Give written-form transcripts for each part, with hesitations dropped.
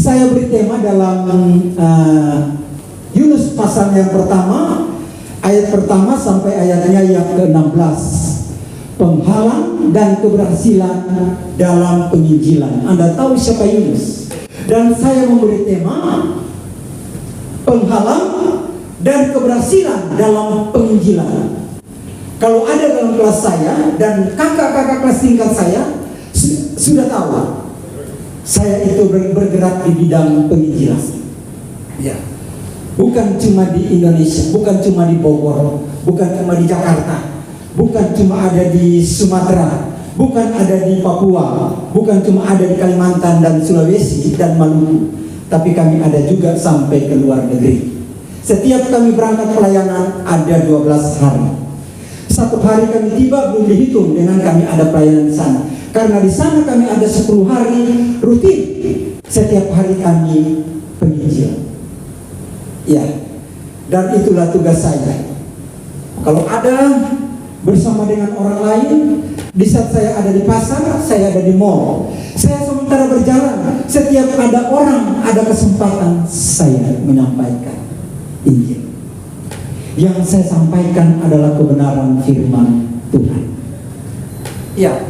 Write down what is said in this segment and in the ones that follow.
Saya beri tema dalam Yunus pasal yang pertama, ayat pertama sampai ayatnya yang ke-16. Penghalang dan keberhasilan dalam penginjilan. Anda tahu siapa Yunus? Dan saya memberi tema penghalang dan keberhasilan dalam penginjilan. Kalau ada dalam kelas saya dan kakak-kakak kelas tingkat saya sudah tahu, saya itu bergerak di bidang penginjilan. Ya. Bukan cuma di Indonesia, bukan cuma di Bogor, bukan cuma di Jakarta, bukan cuma ada di Sumatera, bukan ada di Papua, bukan cuma ada di Kalimantan dan Sulawesi dan Maluku, tapi kami ada juga sampai ke luar negeri. Setiap kami berangkat pelayanan ada 12 hari. Satu hari kami tiba belum dihitung dengan kami ada pelayanan di sana. Karena di sana kami ada 10 hari rutin. Setiap hari kami penginjilan. Ya, dan itulah tugas saya. Kalau ada bersama dengan orang lain, di saat saya ada di pasar, saya ada di mall, saya sementara berjalan, setiap ada orang, ada kesempatan, saya menyampaikan Injil. Yang saya sampaikan adalah kebenaran firman Tuhan. Ya,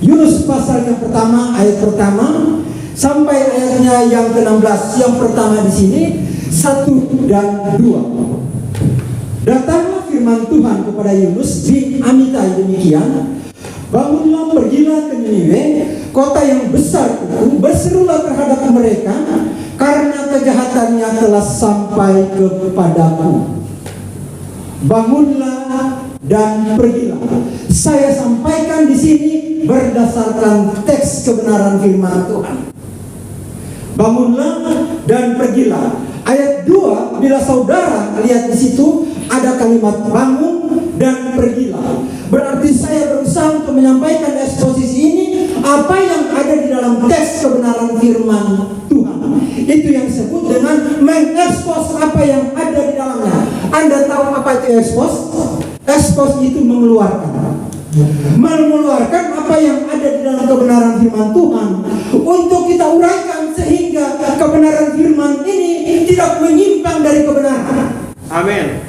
Yunus pasal yang pertama, ayat pertama sampai ayatnya yang ke-16. Yang pertama di sini 1 dan 2. Datanglah firman Tuhan kepada Yunus bin Amitai demikian, bangunlah, pergilah ke Niniwe, kota yang besar itu, berserulah terhadap mereka, karena kejahatannya telah sampai kepadaku. Bangunlah dan pergilah. Saya sampaikan di sini berdasarkan teks kebenaran firman Tuhan. Bangunlah dan pergilah. Ayat 2, bila saudara lihat di situ ada kalimat bangun dan pergilah. Berarti saya berusaha untuk menyampaikan eksposisi ini apa yang ada di dalam teks kebenaran firman Tuhan. Itu yang disebut dengan mengekspos apa yang ada di dalamnya. Anda tahu apa itu ekspos? Ekspos itu mengeluarkan apa yang ada di dalam kebenaran firman Tuhan untuk kita uraikan sehingga kebenaran firman ini tidak menyimpang dari kebenaran. Amin.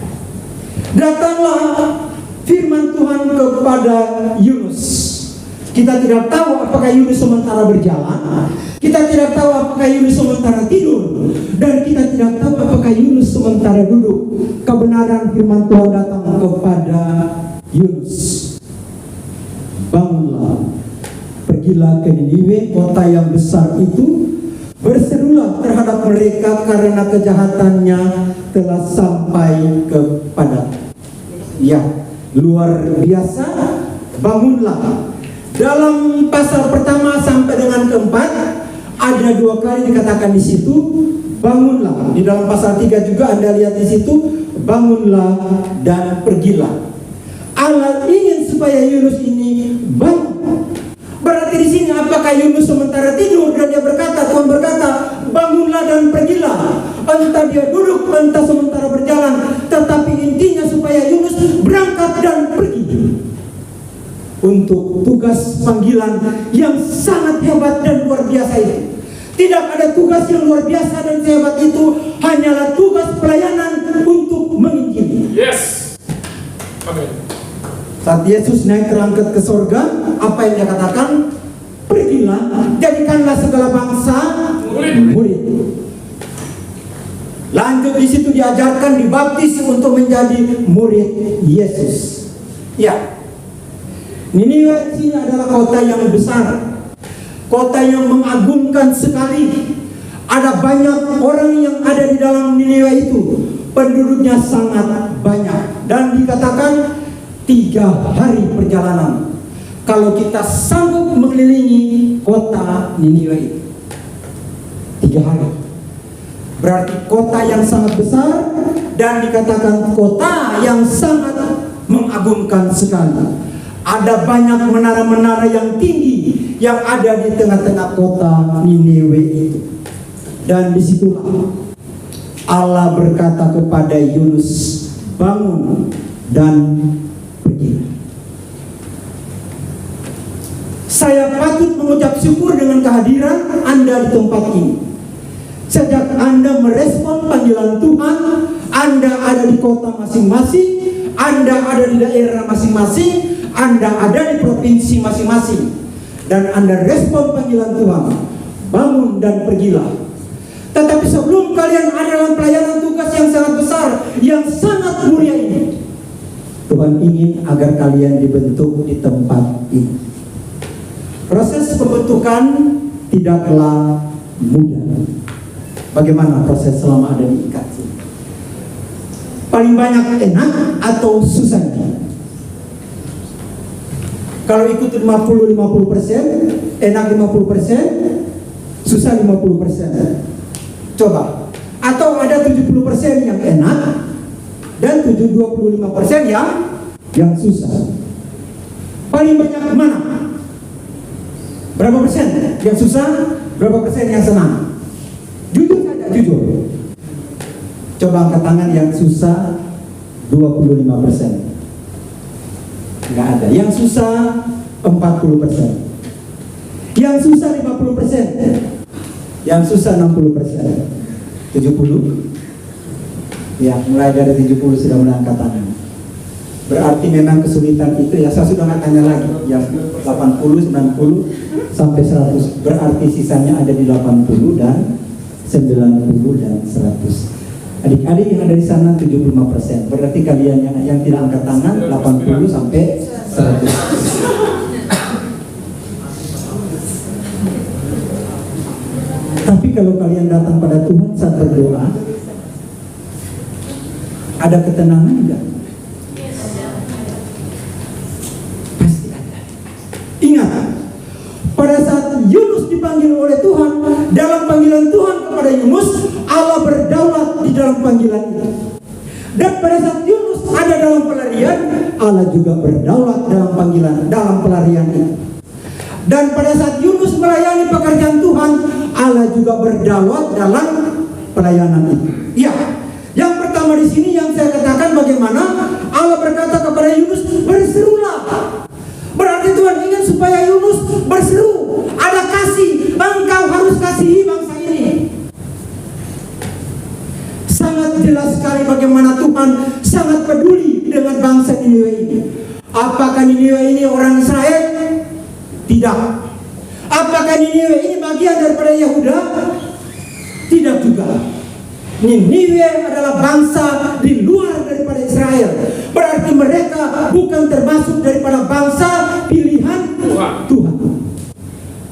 Datanglah firman Tuhan kepada Yunus. Kita tidak tahu apakah Yunus sementara berjalan, kita tidak tahu apakah Yunus sementara tidur, dan kita tidak tahu apakah Yunus sementara duduk. Kebenaran firman Tuhan datang kepada Yunus. Bangunlah, pergilah ke Niniwe, kota yang besar itu, berserulah terhadap mereka karena kejahatannya telah sampai kepada. Ya, luar biasa. Bangunlah. Dalam pasal pertama sampai dengan keempat ada 2 kali dikatakan di situ bangunlah. Di dalam pasal 3 juga Anda lihat di situ bangunlah dan pergilah. Allah ingin supaya Yunus ini bangun. Berarti di sini apakah Yunus sementara tidur dan dia berkata, Tuhan berkata, bangunlah dan pergilah. Entah dia duduk, entah sementara berjalan, tetapi intinya supaya Yunus berangkat dan pergi untuk tugas panggilan yang sangat hebat dan luar biasa itu. Tidak ada tugas yang luar biasa dan sehebat itu, hanyalah tugas pelayanan untuk menginjili. Yes. Amin. Saat Yesus naik terangkat ke sorga, apa yang dia katakan? Pergilah, jadikanlah segala bangsa murid. Lanjut di situ diajarkan, dibaptis untuk menjadi murid Yesus. Ya, Niniwe ini adalah kota yang besar, kota yang mengagumkan sekali. Ada banyak orang yang ada di dalam Niniwe itu, penduduknya sangat banyak, dan dikatakan 3 hari perjalanan kalau kita sanggup mengelilingi kota Niniwe itu. 3 hari. Berarti kota yang sangat besar, dan dikatakan kota yang sangat mengagumkan sekali. Ada banyak menara-menara yang tinggi yang ada di tengah-tengah kota Niniwe itu. Dan disitulah Allah berkata kepada Yunus, bangun dan pergi. Saya patut mengucap syukur dengan kehadiran Anda di tempat ini. Sejak Anda merespon panggilan Tuhan, Anda ada di kota masing-masing, Anda ada di daerah masing-masing, Anda ada di provinsi masing-masing, dan Anda respon panggilan Tuhan, bangun dan pergilah. Tetapi sebelum kalian ada dalam pelayanan tugas yang sangat besar, yang sangat mulia ini, Tuhan ingin agar kalian dibentuk di tempat ini. Proses pembentukan tidaklah mudah. Bagaimana proses selama ada di IKAT? Paling banyak enak atau susahnya? Kalau ikut 50-50%, enak 50%, susah 50%. Coba. Atau ada 70% yang enak dan 25% yang susah. Paling banyak mana? Berapa persen yang susah? Berapa persen yang senang? Jujur saja, jujur. Coba angkat tangan yang susah 25%. Nggak ada. Yang susah 40%. Yang susah 50%. Yang susah 60%. 70. Ya, mulai dari 70 sudah mulai angkat tangan. Berarti memang kesulitan itu ya, saya sudah nggak tanya lagi. Yang 80, 90 sampai 100. Berarti sisanya ada di 80 dan 90 dan 100. Adik-adik yang ada di sana 75%. Berarti kalian yang tidak angkat tangan 80 sampai 100. Tapi kalau kalian datang pada Tuhan saat berdoa, ada ketenangan enggak? Pasti ada. Ingat, pada saat Yunus dipanggil oleh Tuhan, dalam panggilan Tuhan kepada Yunus, Allah berdaulat di dalam panggilan itu. Dan pada saat Yunus ada dalam pelarian, Allah juga berdaulat dalam panggilan, dalam pelarian itu. Dan pada saat Yunus melayani pekerjaan Tuhan, Allah juga berdaulat dalam pelayanan itu. Ya, yang pertama di sini yang saya katakan bagaimana Allah berkata kepada Yunus, berserulah. Berarti Tuhan ingin supaya Yunus berseru, ada kasih, engkau harus kasihi bangsa ini. Sangat jelas sekali bagaimana Tuhan sangat peduli dengan bangsa Niniwe ini. Apakah Niniwe ini orang Israel? Tidak. Apakah Niniwe ini bagian daripada Yehuda? Tidak juga. Niniwe adalah bangsa di luar daripada Israel. Berarti mereka bukan termasuk daripada bangsa pilihan Tuhan.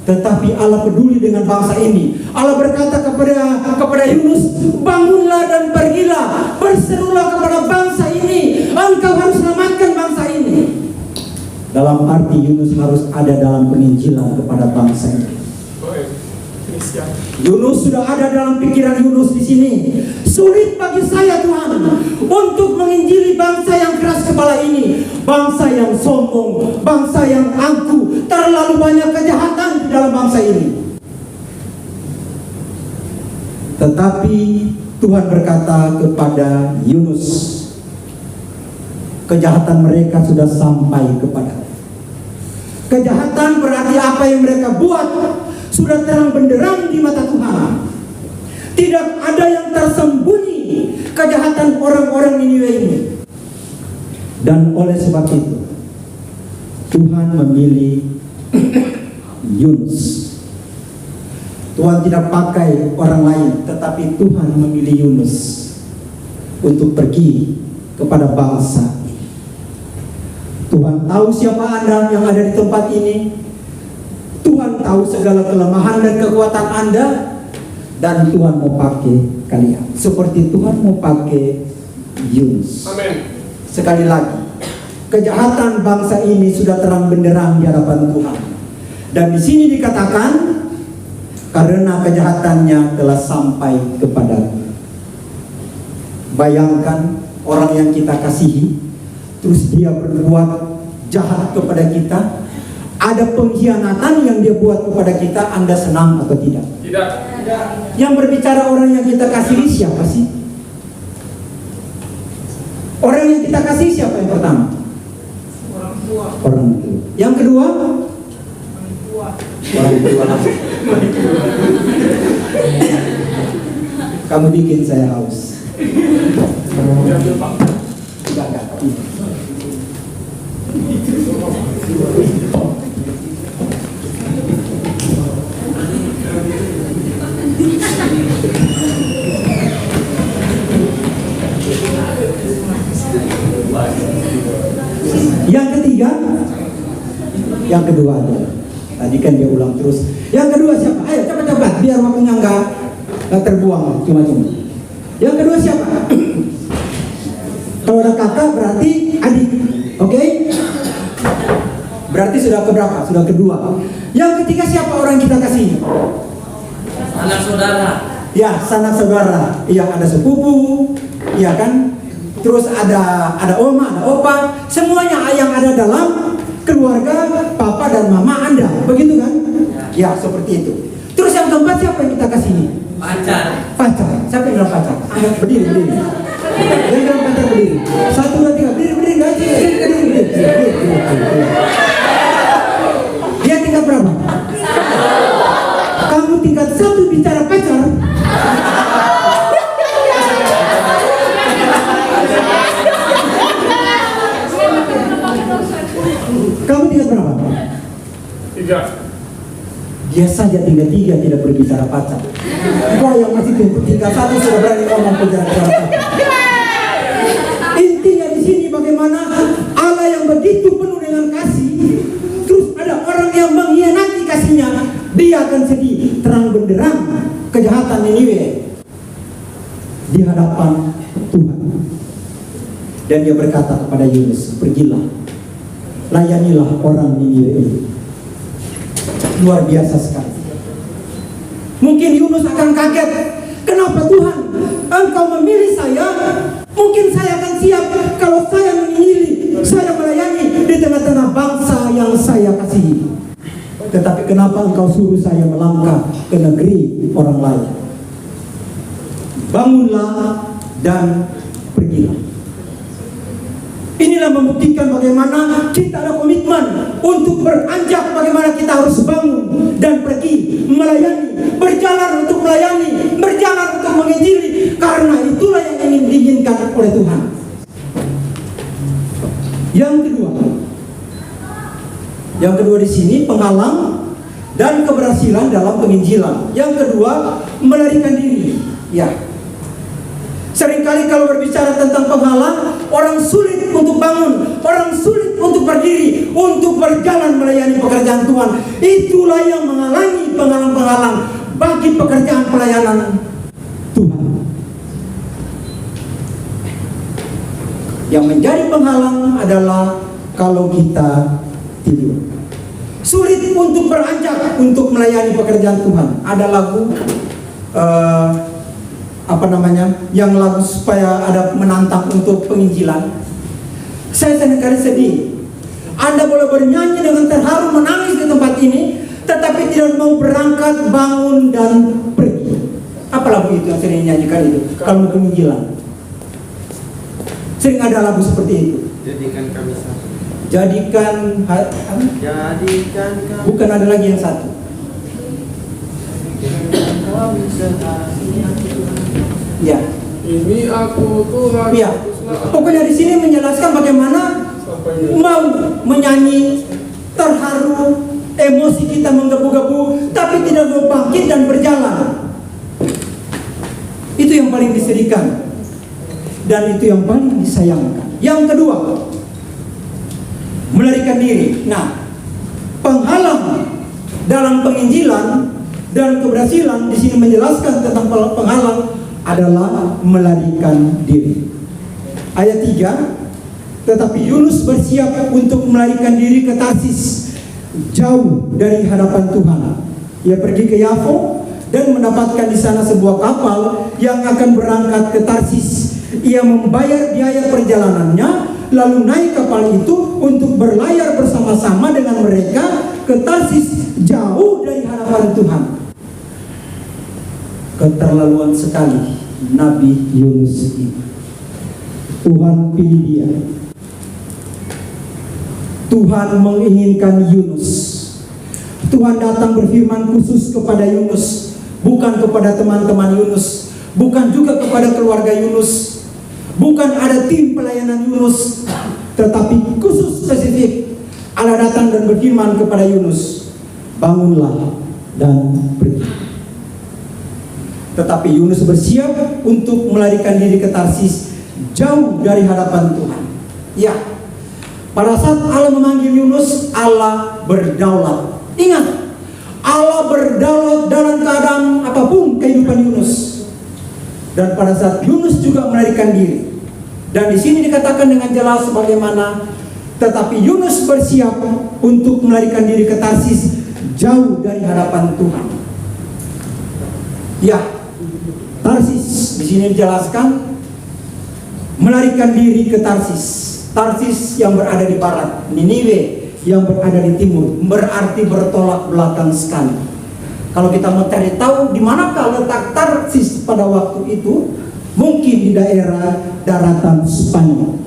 Tetapi Allah peduli dengan bangsa ini. Allah berkata kepada Yunus, bangunlah dan pergilah, berserulah kepada bangsa ini, engkau harus selamatkan bangsa ini. Dalam arti Yunus harus ada dalam penginjilan kepada bangsa ini. Yunus sudah ada dalam pikiran Yunus di sini. Sulit bagi saya Tuhan untuk menginjili bangsa yang keras kepala ini, bangsa yang sombong, bangsa yang angkuh, terlalu banyak kejahatan di dalam bangsa ini. Tetapi Tuhan berkata kepada Yunus, kejahatan mereka sudah sampai kepada. Kejahatan berarti apa yang mereka buat sudah terang benderang di mata Tuhan. Tidak ada yang tersembunyi kejahatan orang-orang Niniwe ini. Dan oleh sebab itu Tuhan memilih Yunus. Tuhan tidak pakai orang lain, tetapi Tuhan memilih Yunus untuk pergi kepada bangsa. Tuhan tahu siapa Anda yang ada di tempat ini. Tuhan tahu segala kelemahan dan kekuatan Anda. Dan Tuhan mau pakai kalian seperti Tuhan mau pakai Yunus. Amin. Sekali lagi, kejahatan bangsa ini sudah terang benderang di hadapan Tuhan. Dan di sini dikatakan karena kejahatannya telah sampai kepadaku. Bayangkan orang yang kita kasihi, terus dia berbuat jahat kepada kita. Ada pengkhianatan yang dia buat kepada kita, Anda senang atau tidak? Tidak. Yang berbicara orang yang kita kasihi siapa sih? Orang yang kita kasihi siapa yang pertama? Orang tua. Orang tua. Yang kedua? Orang tua. Orang tua. Kamu bikin saya haus. Diambil Pak. Enggak. Yang ketiga, yang kedua aja. Tadi kan dia ulang terus. Yang kedua siapa? Ayo cepat-cepat biar waktunya nggak terbuang cuma-cuma. Yang kedua siapa? Kalau ada kakak berarti adik, oke? Berarti sudah keberapa? Sudah kedua. Yang ketiga siapa orang yang kita kasih? Anak saudara. Ya, sanak saudara. Iya, ada sepupu, iya kan? Terus ada oma, ada opa, semuanya yang ada dalam keluarga papa dan mama Anda, begitu kan? Ya, seperti itu. Terus yang keempat siapa yang kita kasih? Pacar. Pacar. Siapa yang bilang pacar? Ayo berdiri. Yang bilang pacar berdiri. 1, 2, 3, berdiri, gaji, berdiri. Dia tingkat berapa? Kamu tingkat 1 bicara pacar. Kamu tingkat berapa? 3. Dia saja tingkat 3 tidak berbicara pacar. Kau yang masih tingkat 1 sudah berani ngomong bicara pacar. Intinya di sini bagaimana Allah yang begitu penuh dengan kasih, terus ada orang yang mengkhianati kasihnya, dia akan sedih terang benderang kejahatan Niniwe di hadapan Tuhan. Dan dia berkata kepada Yunus, pergilah, layanilah orang Niniwe ini. Luar biasa sekali. Mungkin Yunus akan kaget, kenapa Tuhan Engkau memilih saya? Mungkin saya akan siap kalau saya menginjili, saya melayani di tengah-tengah bangsa yang saya kasihi. Tetapi kenapa Engkau suruh saya melangkah ke negeri orang lain? Bangunlah dan pergilah. Inilah membuktikan bagaimana kita ada komitmen untuk beranjak, bagaimana kita harus bangun dan pergi melayani, berjalan untuk melayani, berjalan untuk menginjili, karena itulah yang ingin diinginkan oleh Tuhan. Yang kedua di sini penghalang dan keberhasilan dalam penginjilan. Yang kedua, melarikan diri. Ya. Seringkali kalau berbicara tentang penghalang, orang sulit untuk bangun, orang sulit untuk berdiri, untuk berjalan melayani pekerjaan Tuhan. Itulah yang menghalangi penghalang-penghalang bagi pekerjaan pelayanan Tuhan. Yang menjadi penghalang adalah kalau kita tidur. Sulit untuk beranjak untuk melayani pekerjaan Tuhan. Ada lagu yang lagu supaya ada menantang untuk penginjilan. Saya seringkali sedih. Anda boleh bernyanyi dengan terharu, menangis di tempat ini, tetapi tidak mau berangkat, bangun dan pergi. Apa lagu itu yang sering nyanyikan itu? Kalau mau penginjilan, sering ada lagu seperti itu. Jadikan kami satu. Jadikan kami. Bukan, ada lagi yang satu. Ya. Ini aku Tuhan. Ya. Pokoknya di sini menjelaskan bagaimana mau menyanyi terharu, emosi kita menggebu-gebu, tapi tidak mau bangkit dan berjalan. Itu yang paling disedihkan dan itu yang paling disayangkan. Yang kedua, melarikan diri. Nah, penghalang dalam penginjilan dan keberhasilan di sini menjelaskan tentang penghalang adalah melarikan diri. Ayat 3, tetapi Yunus bersiap untuk melarikan diri ke Tarsis, jauh dari hadapan Tuhan. Ia pergi ke Yafo dan mendapatkan di sana sebuah kapal yang akan berangkat ke Tarsis. Ia membayar biaya perjalanannya, lalu naik kapal itu untuk berlayar bersama-sama dengan mereka ke Tarsis, jauh dari hadapan Tuhan. Keterlaluan sekali Nabi Yunus ini. Tuhan pilih dia. Tuhan menginginkan Yunus. Tuhan datang berfirman khusus kepada Yunus, bukan kepada teman-teman Yunus, bukan juga kepada keluarga Yunus, bukan ada tim pelayanan Yunus, tetapi khusus spesifik Allah datang dan berfirman kepada Yunus, bangunlah dan pergi. Tetapi Yunus bersiap untuk melarikan diri ke Tarsis, jauh dari hadapan Tuhan. Ya, pada saat Allah memanggil Yunus, Allah berdaulat. Ingat, Allah berdaulat dalam keadaan apapun kehidupan Yunus. Dan pada saat Yunus juga melarikan diri. Dan di sini dikatakan dengan jelas bagaimana, tetapi Yunus bersiap untuk melarikan diri ke Tarsis, jauh dari hadapan Tuhan. Ya, Tarsis di sini dijelaskan melarikan diri ke Tarsis. Tarsis yang berada di barat, Niniwe yang berada di timur, berarti bertolak belakang sekali. Kalau kita mau cari tahu di manakah letak Tarsis pada waktu itu, mungkin di daerah daratan Spanyol.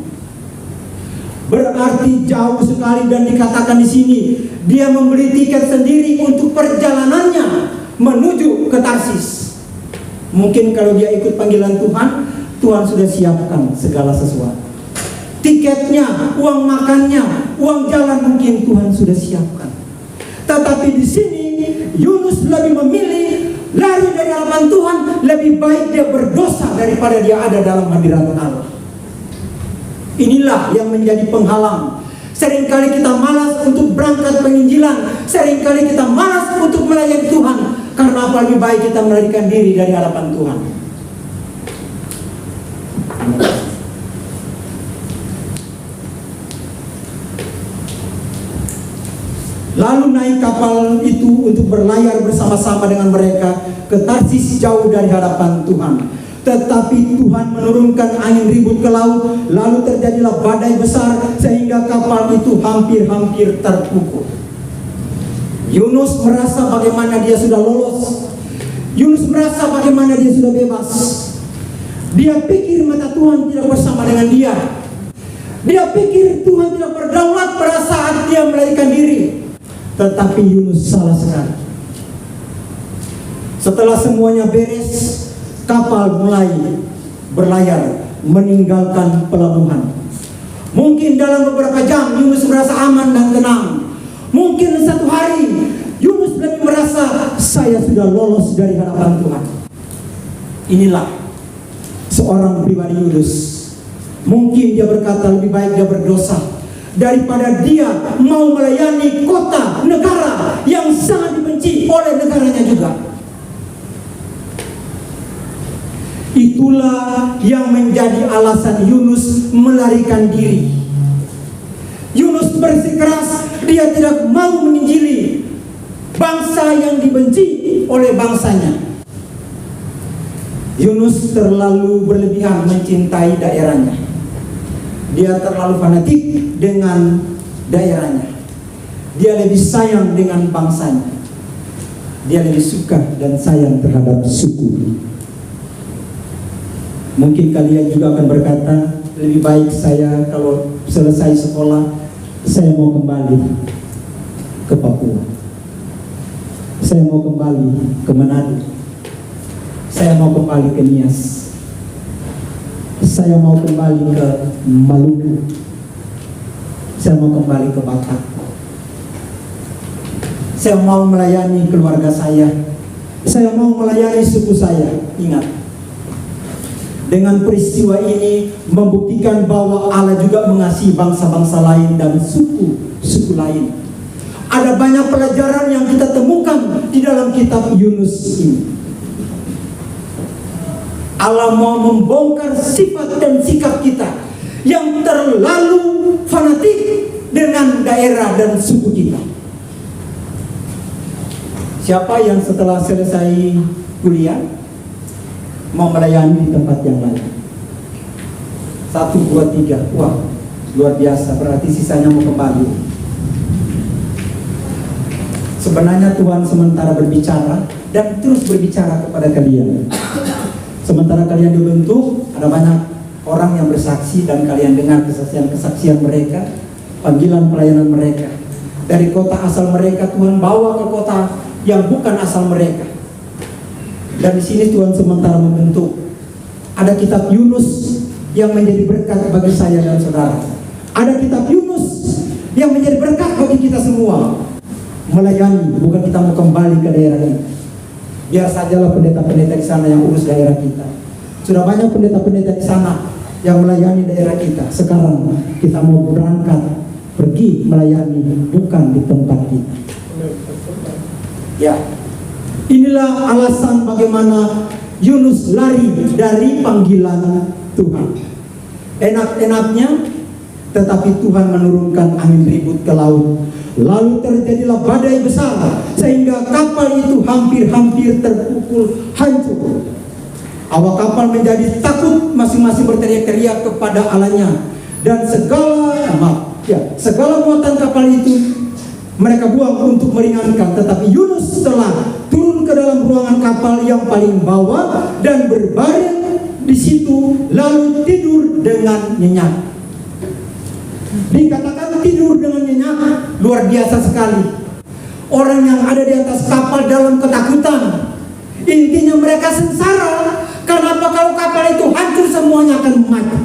Berarti jauh sekali, dan dikatakan di sini dia membeli tiket sendiri untuk perjalanannya menuju ke Tarsis. Mungkin kalau dia ikut panggilan Tuhan, Tuhan sudah siapkan segala sesuatu. Tiketnya, uang makannya, uang jalan mungkin Tuhan sudah siapkan. Tetapi di sini Yunus lebih memilih lari dari hadapan Tuhan. Lebih baik dia berdosa daripada dia ada dalam hadirat Allah. Inilah yang menjadi penghalang. Seringkali kita malas untuk berangkat penginjilan. Seringkali kita malas untuk melayani Tuhan. Karena apa? Lebih baik kita melarikan diri dari hadapan Tuhan. Lalu naik kapal itu untuk berlayar bersama-sama dengan mereka ke Tarsis, jauh dari hadapan Tuhan. Tetapi Tuhan menurunkan angin ribut ke laut, lalu terjadilah badai besar sehingga kapal itu hampir-hampir terpukul. Yunus merasa bagaimana dia sudah lolos. Yunus merasa bagaimana dia sudah bebas. Dia pikir mata Tuhan tidak bersama dengan dia. Dia pikir Tuhan tidak berdaulat pada saat dia melarikan diri. Tetapi Yunus salah sekali. Setelah semuanya beres, kapal mulai berlayar meninggalkan pelabuhan. Mungkin dalam beberapa jam Yunus merasa aman dan tenang. Mungkin satu hari Yunus lebih merasa, saya sudah lolos dari hadapan Tuhan. Inilah seorang pribadi Yunus. Mungkin dia berkata lebih baik dia berdosa daripada dia mau melayani kota, negara yang sangat dibenci oleh negaranya juga. Itulah yang menjadi alasan Yunus melarikan diri. Yunus bersikeras, dia tidak mau menginjili bangsa yang dibenci oleh bangsanya. Yunus terlalu berlebihan mencintai daerahnya. Dia terlalu fanatik dengan daerahnya. Dia lebih sayang dengan bangsanya. Dia lebih suka dan sayang terhadap suku. Mungkin kalian juga akan berkata, lebih baik saya kalau selesai sekolah, saya mau kembali ke Papua. Saya mau kembali ke Manado. Saya mau kembali ke Nias. Saya mau kembali ke Maluku. Saya mau kembali ke Batak. Saya mau melayani keluarga saya. Saya mau melayani suku saya. Ingat, dengan peristiwa ini membuktikan bahwa Allah juga mengasihi bangsa-bangsa lain dan suku-suku lain. Ada banyak pelajaran yang kita temukan di dalam kitab Yunus ini. Allah mau membongkar sifat dan sikap kita yang terlalu fanatik dengan daerah dan suku kita. Siapa yang setelah selesai kuliah mau melayani di tempat yang lain? 1, 2, 3. Wah, luar biasa. Berarti sisanya mau kembali. Sebenarnya Tuhan sementara berbicara dan terus berbicara kepada kalian. Sementara kalian dibentuk, ada banyak orang yang bersaksi dan kalian dengar kesaksian-kesaksian mereka, panggilan pelayanan mereka. Dari kota asal mereka Tuhan bawa ke kota yang bukan asal mereka. Dan di sini Tuhan sementara membentuk. Ada kitab Yunus yang menjadi berkat bagi saya dan saudara. Ada kitab Yunus yang menjadi berkat bagi kita semua. Melayani, bukan kita mau kembali ke daerah kita. Biar sajalah pendeta-pendeta di sana yang urus daerah kita. Sudah banyak pendeta-pendeta di sana yang melayani daerah kita. Sekarang kita mau berangkat pergi melayani, bukan di tempat kita. Ya, inilah alasan bagaimana Yunus lari dari panggilan Tuhan. Enak-enaknya, tetapi Tuhan menurunkan angin ribut ke laut. Lalu terjadilah badai besar, sehingga kapal itu hampir-hampir terpukul hancur. Awak kapal menjadi takut, masing-masing berteriak-teriak kepada Allahnya. Dan segala muatan kapal itu mereka buang untuk meringankan. Tetapi Yunus telah turun ke dalam ruangan kapal yang paling bawah dan berbaring di situ, lalu tidur dengan nyenyak. Dikatakan tidur dengan nyenyak, luar biasa sekali. Orang yang ada di atas kapal dalam ketakutan. Intinya mereka sengsara. Kenapa kalau kapal itu hancur semuanya akan mati?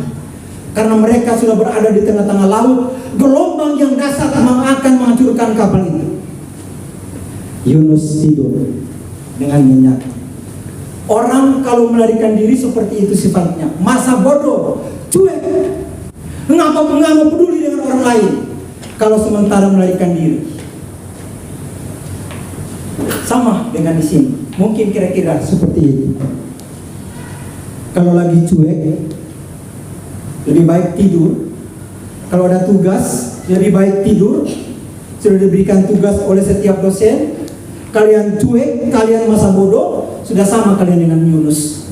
Karena mereka sudah berada di tengah-tengah laut, gelombang yang dahsyat akan menghancurkan kapal itu. Yunus tidur dengan nyenyak. Orang kalau melarikan diri seperti itu sifatnya, masa bodoh, cuek, nggak mau peduli dengan orang lain. Kalau sementara melarikan diri, sama dengan di sini. Mungkin kira-kira seperti itu. Kalau lagi cuek, lebih baik tidur. Kalau ada tugas, lebih baik tidur. Sudah diberikan tugas oleh setiap dosen. Kalian cuek, kalian masa bodoh, sudah sama kalian dengan Yunus.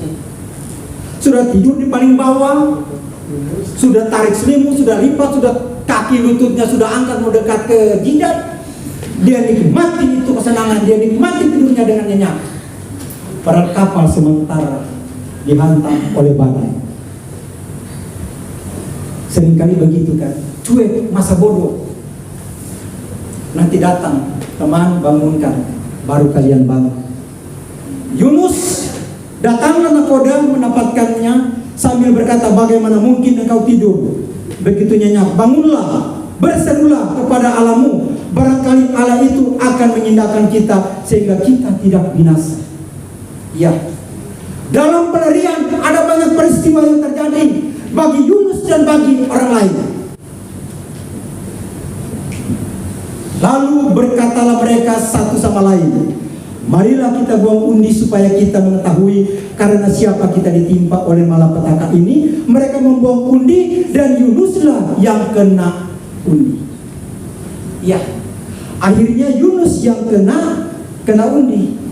Sudah tidur di paling bawah, sudah tarik selimut, sudah lipat, sudah kaki lututnya sudah angkat mau dekat ke jidat. Dia nikmati itu kesenangan, dia nikmati tidurnya dengan nyenyak. Padahal kapal sementara dihantam oleh badai. Seringkali begitu kan, cuek, masa bodoh. Nanti datang teman bangunkan, baru kalian bangun. Yunus datanglah nakoda mendapatkannya sambil berkata, bagaimana mungkin engkau tidur begitu nyenyak? Bangunlah, berserulah kepada Allahmu. Barangkali Allah itu akan menyindahkan kita sehingga kita tidak binasa. Ya, dalam pelarian ada banyak peristiwa yang terjadi bagi Yunus dan bagi orang lain. Lalu berkatalah mereka satu sama lain, marilah kita buang undi supaya kita mengetahui karena siapa kita ditimpa oleh malapetaka ini. Mereka membuang undi dan Yunuslah yang kena undi. Ya, akhirnya Yunus yang kena undi.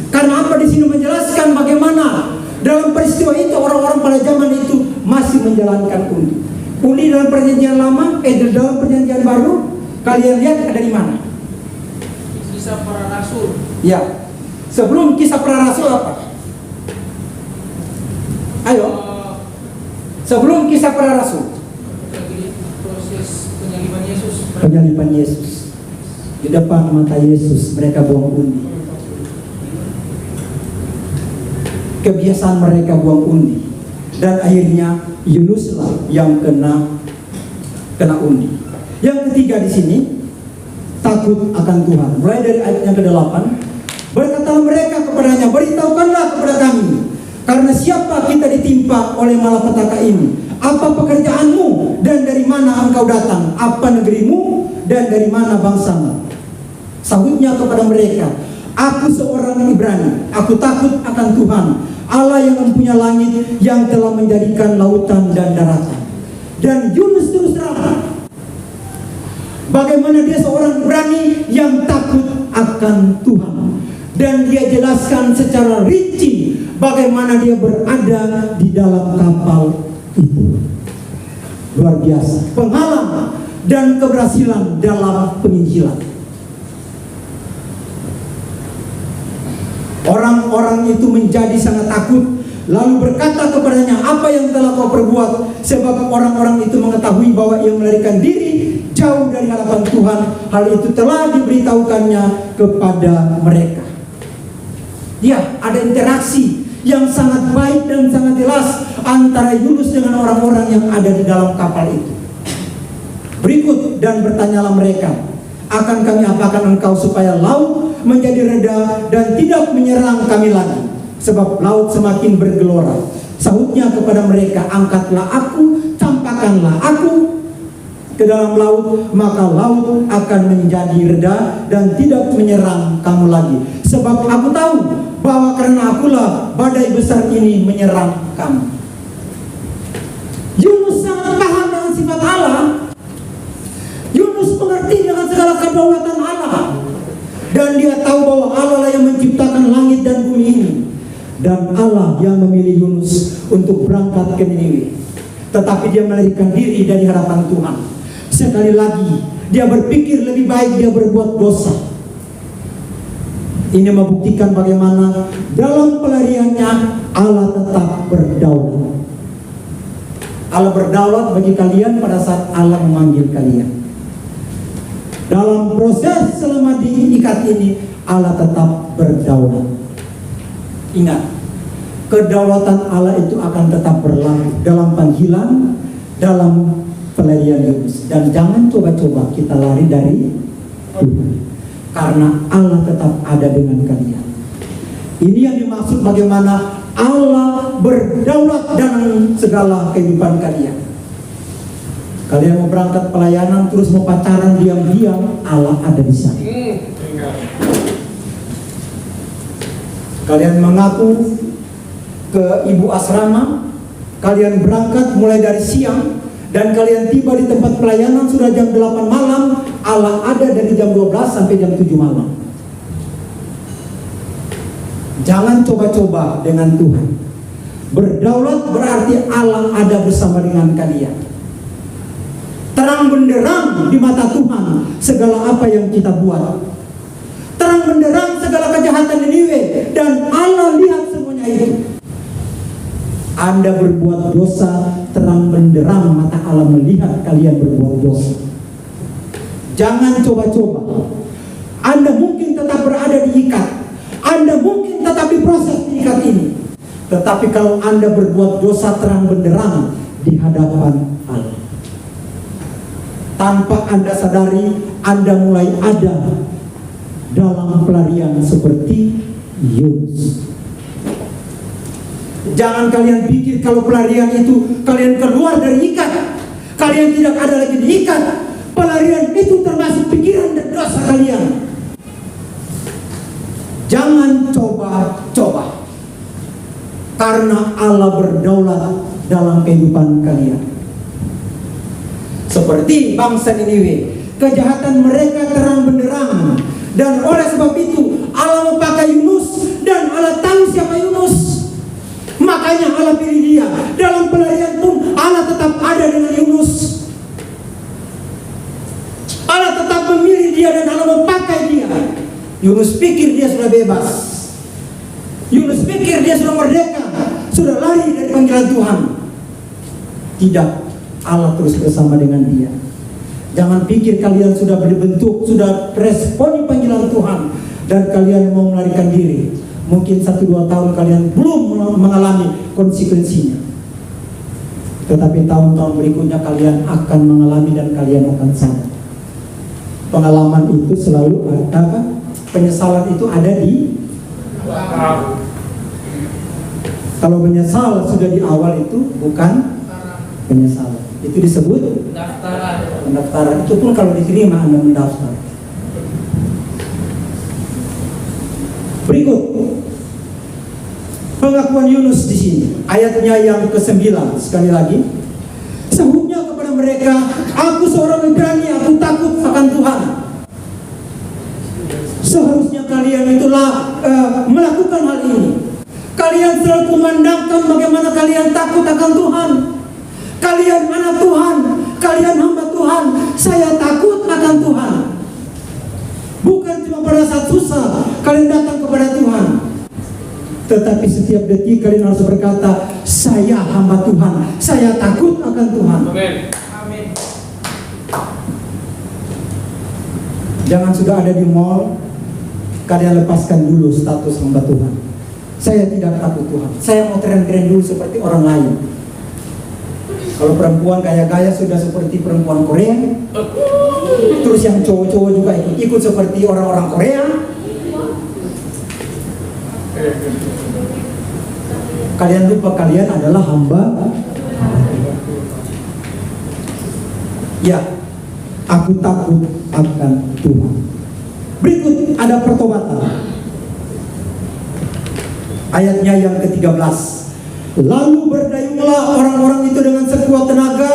Karena apa di sini menjelaskan bagaimana dalam peristiwa itu orang-orang pada zaman itu masih menjalankan undi. Undi dalam perjanjian lama, dalam perjanjian baru, kalian lihat ada di mana? Kisah para rasul. Ya. Sebelum kisah para rasul apa? Ayo. Sebelum kisah para rasul. Proses penyaliban Yesus. Penyaliban Yesus. Di depan mata Yesus mereka buang undi. Kebiasaan mereka buang undi. Dan akhirnya Yunuslah yang kena undi. Yang ketiga di sini, takut akan Tuhan. Mulai dari ayat yang ke-8, berkatalah mereka kepadanya, beritahukanlah kepada kami, karena siapa kita ditimpa oleh malapetaka ini? Apa pekerjaanmu dan dari mana engkau datang? Apa negerimu dan dari mana bangsamu? Sahutnya kepada mereka, aku seorang Ibrani, aku takut akan Tuhan, Allah yang mempunyai langit, yang telah menjadikan lautan dan daratan. Dan Yunus terus terang bagaimana dia seorang Ibrani yang takut akan Tuhan. Dan dia jelaskan secara rinci bagaimana dia berada di dalam kapal itu. Luar biasa, pengalaman dan keberhasilan dalam penginjilan. Orang-orang itu menjadi sangat takut, lalu berkata kepadanya, apa yang telah kau perbuat? Sebab orang-orang itu mengetahui bahwa ia melarikan diri jauh dari hadapan Tuhan. Hal itu telah diberitahukannya kepada mereka. Ya, ada interaksi yang sangat baik dan sangat jelas antara Yunus dengan orang-orang yang ada di dalam kapal itu. Berikut, dan bertanyalah mereka, akan kami apakan engkau supaya laut menjadi reda dan tidak menyerang kami lagi, sebab laut semakin bergelora. Sahutnya kepada mereka, angkatlah aku, campakkanlah aku ke dalam laut, maka laut akan menjadi reda dan tidak menyerang kamu lagi. Sebab aku tahu bahwa karena akulah badai besar ini menyerang kamu. Yunus sangat paham dengan sifat Allah. Yunus mengerti dengan segala kedaulatan Allah. Dan dia tahu bahwa Allah lah yang menciptakan langit dan bumi ini. Dan Allah yang memilih Yunus untuk berangkat ke Niniwe. Tetapi dia melarikan diri dari hadapan Tuhan. Sekali lagi, dia berpikir lebih baik dia berbuat dosa. Ini membuktikan bagaimana dalam pelariannya Allah tetap berdaulat. Allah berdaulat bagi kalian pada saat Allah memanggil kalian. Dalam proses selama diikat ini, Allah tetap berdaulat. Ingat, kedaulatan Allah itu akan tetap berlaku dalam panggilan, dalam pelarian Yunus. Dan jangan coba-coba kita lari dari Tuhan, karena Allah tetap ada dengan kalian. Ini yang dimaksud bagaimana Allah berdaulat dalam segala kehidupan kalian. Kalian mau berangkat pelayanan terus mau pacaran diam-diam, Allah ada di sana. Kalian mengaku ke ibu asrama, kalian berangkat mulai dari siang, dan kalian tiba di tempat pelayanan sudah jam 8 malam, Allah ada dari jam 12 sampai jam 7 malam. Jangan coba-coba dengan Tuhan. Berdaulat berarti Allah ada bersama dengan kalian. Terang benderang di mata Tuhan segala apa yang kita buat. Terang benderang segala kejahatan Niniwe, dan Allah lihat semuanya itu. Anda berbuat dosa, terang benderang mata Allah melihat kalian berbuat dosa. Jangan coba-coba. Anda mungkin tetap berada di ikat, Anda mungkin tetap diproses di ikat ini, tetapi kalau Anda berbuat dosa terang benderang di hadapan Allah, tanpa Anda sadari, Anda mulai ada dalam pelarian seperti Yunus. Jangan kalian pikir kalau pelarian itu kalian keluar dari ikat, kalian tidak ada lagi di ikat. Pelarian itu termasuk pikiran dan dosa kalian. Jangan coba-coba, karena Allah berdaulat dalam kehidupan kalian. Seperti bangsa Niniwe, kejahatan mereka terang benderang, dan oleh sebab itu Allah memakai Yunus, dan Allah tahu siapa Yunus. Makanya Allah pilih dia. Dalam pelarian pun Allah tetap ada dengan Yunus. Allah tetap memilih dia dan Allah memakai dia. Yunus pikir dia sudah bebas. Yunus pikir dia sudah merdeka, sudah lari dari panggilan Tuhan. Tidak, Allah terus bersama dengan dia. Jangan pikir kalian sudah berbentuk, sudah responi panggilan Tuhan, dan kalian mau melarikan diri. Mungkin 1-2 tahun kalian belum mengalami konsekuensinya, tetapi tahun-tahun berikutnya kalian akan mengalami dan kalian akan sadar. Pengalaman itu selalu ada, penyesalan itu ada di kalau menyesal sudah di awal itu bukan penyesalan, itu disebut pendaftaran. Itu pun kalau diterima Anda mendaftar. Berikut pengakuan Yunus di sini, ayatnya yang ke-9 sekali lagi. Sahutnya kepada mereka, aku seorang Ibrani, aku takut akan Tuhan. Seharusnya kalian itulah melakukan hal ini. Kalian selalu memandangkan bagaimana kalian takut akan Tuhan. Kalian anak Tuhan, kalian hamba Tuhan. Saya takut akan Tuhan. Bukan cuma pada saat susah kalian datang kepada Tuhan, tetapi setiap detik kalian harus berkata, saya hamba Tuhan, saya takut akan Tuhan. Amin. Jangan sudah ada di mall, kalian lepaskan dulu status hamba Tuhan. Saya tidak takut Tuhan. Saya mau keren-keren dulu seperti orang lain. Kalau perempuan gaya-gaya sudah seperti perempuan Korea, terus yang cowok-cowok juga ikut seperti orang-orang Korea. Kalian lupa kalian adalah hamba. Ya, aku takut akan Tuhan. Berikut ada pertobatan. Ayatnya yang ke-13. Lalu berdayunglah orang-orang itu dengan sekuat tenaga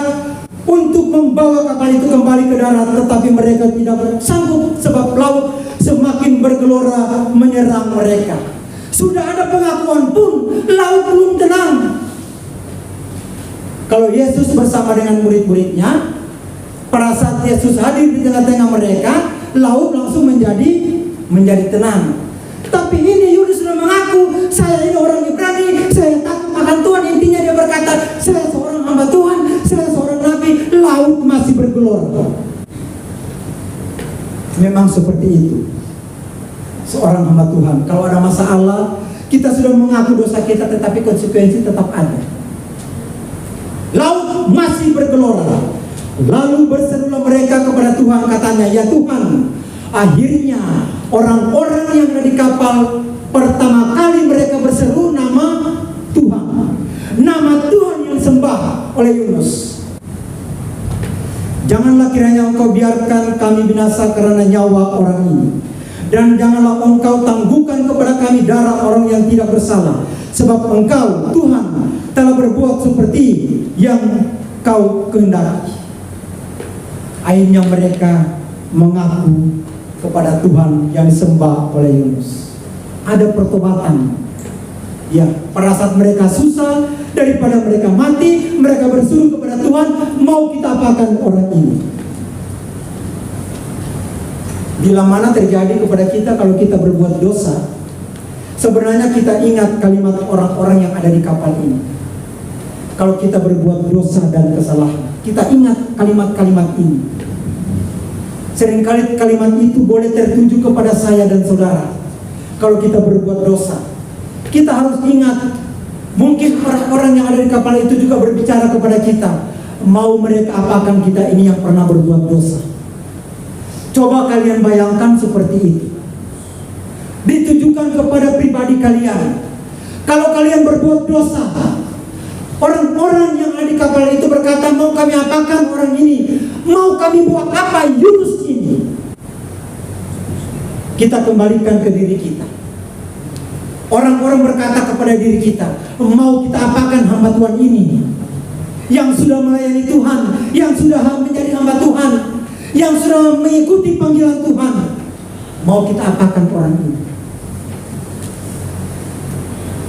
untuk membawa kapal itu kembali ke darat, tetapi mereka tidak sanggup sebab laut semakin bergelora menyerang mereka. Sudah ada pengakuan pun, laut belum tenang. Kalau Yesus bersama dengan murid-muridnya, pada saat Yesus hadir di tengah-tengah mereka, laut langsung menjadi tenang. Tapi ini Yunus sudah mengaku, saya ini orang Ibrani, saya takut akan Tuhan. Intinya dia berkata, saya seorang hamba Tuhan, saya seorang nabi. Laut masih bergelora. Memang seperti itu seorang hamba Tuhan. Kalau ada masalah, kita sudah mengaku dosa kita, tetapi konsekuensi tetap ada. Laut masih bergelora. Lalu berserulah mereka kepada Tuhan, katanya, ya Tuhan, akhirnya orang-orang yang ada di kapal pertama kali mereka berseru nama Tuhan. Nama Tuhan yang sembah oleh Yunus. Janganlah kiranya engkau biarkan kami binasa karena nyawa orang ini. Dan janganlah engkau tangguhkan kepada kami darah orang yang tidak bersalah. Sebab engkau, Tuhan, telah berbuat seperti yang kau kehendaki. Akhirnya mereka mengaku kepada Tuhan yang disembah oleh Yunus. Ada pertobatan. Ya, pada saat mereka susah, daripada mereka mati, mereka berseru kepada Tuhan, mau kita apakan orang ini? Bila mana terjadi kepada kita kalau kita berbuat dosa, sebenarnya kita ingat kalimat orang-orang yang ada di kapal ini. Kalau kita berbuat dosa dan kesalahan, kita ingat kalimat-kalimat ini. Seringkali kalimat itu boleh tertuju kepada saya dan saudara. Kalau kita berbuat dosa, kita harus ingat, mungkin orang-orang yang ada di kapal itu juga berbicara kepada kita. Mau mereka apakan kita ini yang pernah berbuat dosa? Coba kalian bayangkan seperti itu. Ditujukan kepada pribadi kalian. Kalau kalian berbuat dosa, orang-orang yang ada di kapal itu berkata, mau kami apakan orang ini? Mau kami buat apa Yunus ini? Kita kembalikan ke diri kita. Orang-orang berkata kepada diri kita, mau kita apakan hamba Tuhan ini? Yang sudah melayani Tuhan, yang sudah menjadi hamba Tuhan, yang sudah mengikuti panggilan Tuhan. Mau kita apakan orang ini?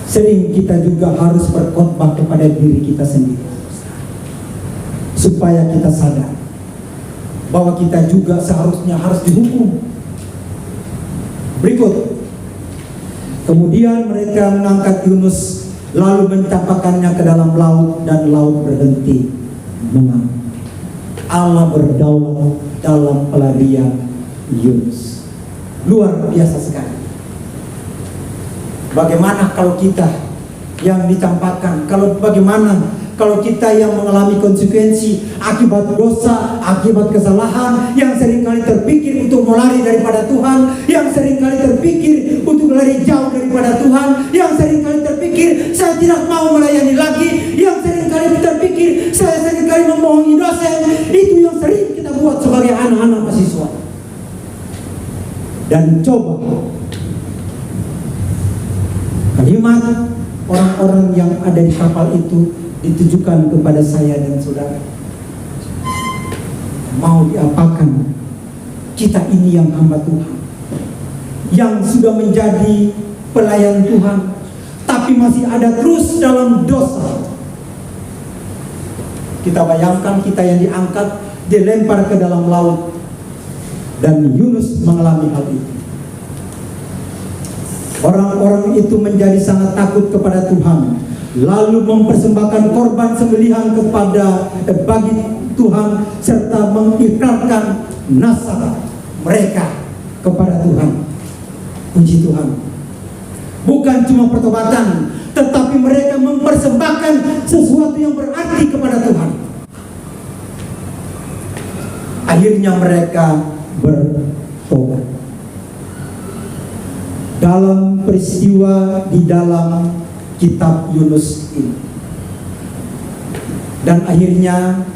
Sering kita juga harus berkhotbah kepada diri kita sendiri, supaya kita sadar bahwa kita juga seharusnya harus dihukum. Berikut. Kemudian mereka mengangkat Yunus, lalu mencampakkannya ke dalam laut, dan laut berhenti mengaum. Allah berdaulat dalam pelarian Yunus. Luar biasa sekali. Bagaimana kalau kita yang dicampakkan? Bagaimana kalau kita yang mengalami konsekuensi akibat dosa, akibat kesalahan, yang seringkali terpikir untuk melari daripada Tuhan, yang seringkali terpikir untuk lari jauh daripada Tuhan, yang seringkali terpikir saya tidak mau melayani lagi, yang seringkali terpikir saya seringkali membohongi dosen. Itu yang sering kita buat sebagai anak-anak mahasiswa. Dan coba kalimat orang-orang yang ada di kapal itu ditujukan kepada saya dan saudara. Mau diapakan kita ini yang hamba Tuhan, yang sudah menjadi pelayan Tuhan, tapi masih ada terus dalam dosa. Kita bayangkan kita yang diangkat, dilempar ke dalam laut, dan Yunus mengalami hal itu. Orang-orang itu menjadi sangat takut kepada Tuhan, lalu mempersembahkan korban sembelihan bagi Tuhan, serta mengikrarkan nasab mereka kepada Tuhan. Puji Tuhan. Bukan cuma pertobatan, tetapi mereka mempersembahkan sesuatu yang berarti kepada Tuhan. Akhirnya mereka bertobat. Dalam peristiwa di dalam kitab Yunus ini. Dan akhirnya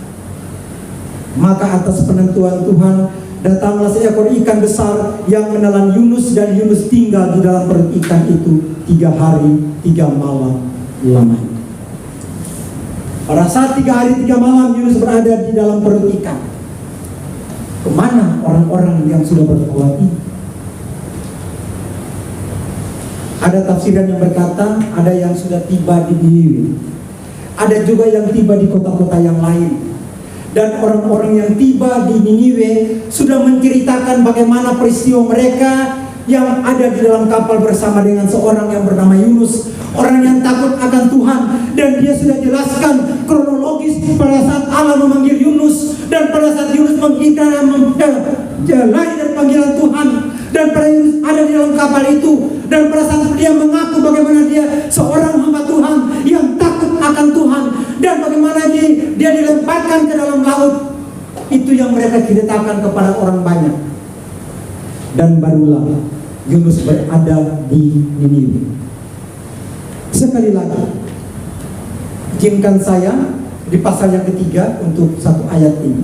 maka atas penentuan Tuhan datanglah seekor ikan besar yang menelan Yunus, dan Yunus tinggal di dalam perut ikan itu 3 hari 3 malam lamanya. Pada saat 3 hari 3 malam Yunus berada di dalam perut ikan, kemana orang-orang yang sudah bertobat ini? Ada tafsiran yang berkata ada yang sudah tiba di Niniwe, ada juga yang tiba di kota-kota yang lain. Dan orang-orang yang tiba di Niniwe sudah menceritakan bagaimana peristiwa mereka yang ada di dalam kapal bersama dengan seorang yang bernama Yunus, orang yang takut akan Tuhan. Dan dia sudah jelaskan kronologis pada saat Allah memanggil Yunus, dan pada saat Yunus lari dari panggilan Tuhan, dan pada Yunus ada di dalam kapal itu, dan pada saat dia mengaku bagaimana dia seorang hamba Tuhan yang takut akan Tuhan, dan bagaimana dia dilemparkan ke dalam laut. Itu yang mereka ceritakan kepada orang banyak. Dan barulah Yunus berada di Niniwe. Sekali lagi, izinkan saya di pasal yang ketiga untuk satu ayat ini.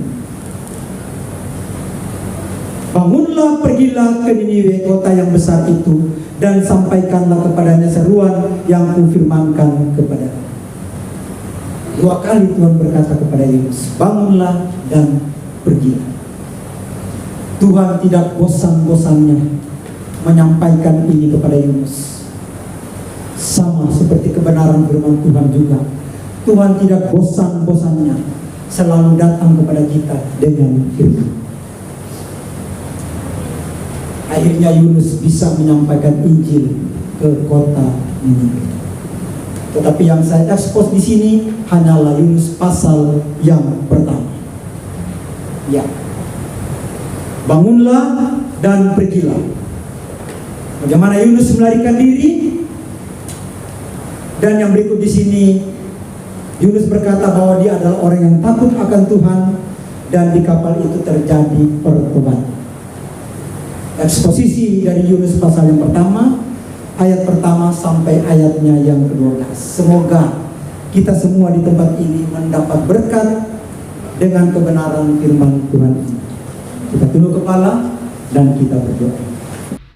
Bangunlah, pergilah ke Niniwe, kota yang besar itu, dan sampaikanlah kepadanya seruan yang kufirmankan kepadanya. 2 kali Tuhan berkata kepada Yunus, bangunlah dan pergilah. Tuhan tidak bosan-bosannya menyampaikan ini kepada Yunus. Sama seperti kebenaran firman Tuhan juga, Tuhan tidak bosan-bosannya selalu datang kepada kita dengan firman. Akhirnya Yunus bisa menyampaikan Injil ke kota Niniwe. Tetapi yang saya ekspos di sini hanyalah Yunus pasal yang pertama. Ya, bangunlah dan pergilah. Bagaimana Yunus melarikan diri? Dan yang berikut di sini, Yunus berkata bahwa dia adalah orang yang takut akan Tuhan, dan di kapal itu terjadi pertobatan. Eksposisi dari Yunus pasal yang pertama, ayat pertama sampai ayatnya yang ke-12. Semoga kita semua di tempat ini mendapat berkat dengan kebenaran firman Tuhan. Kita tunduk kepala dan kita berdoa.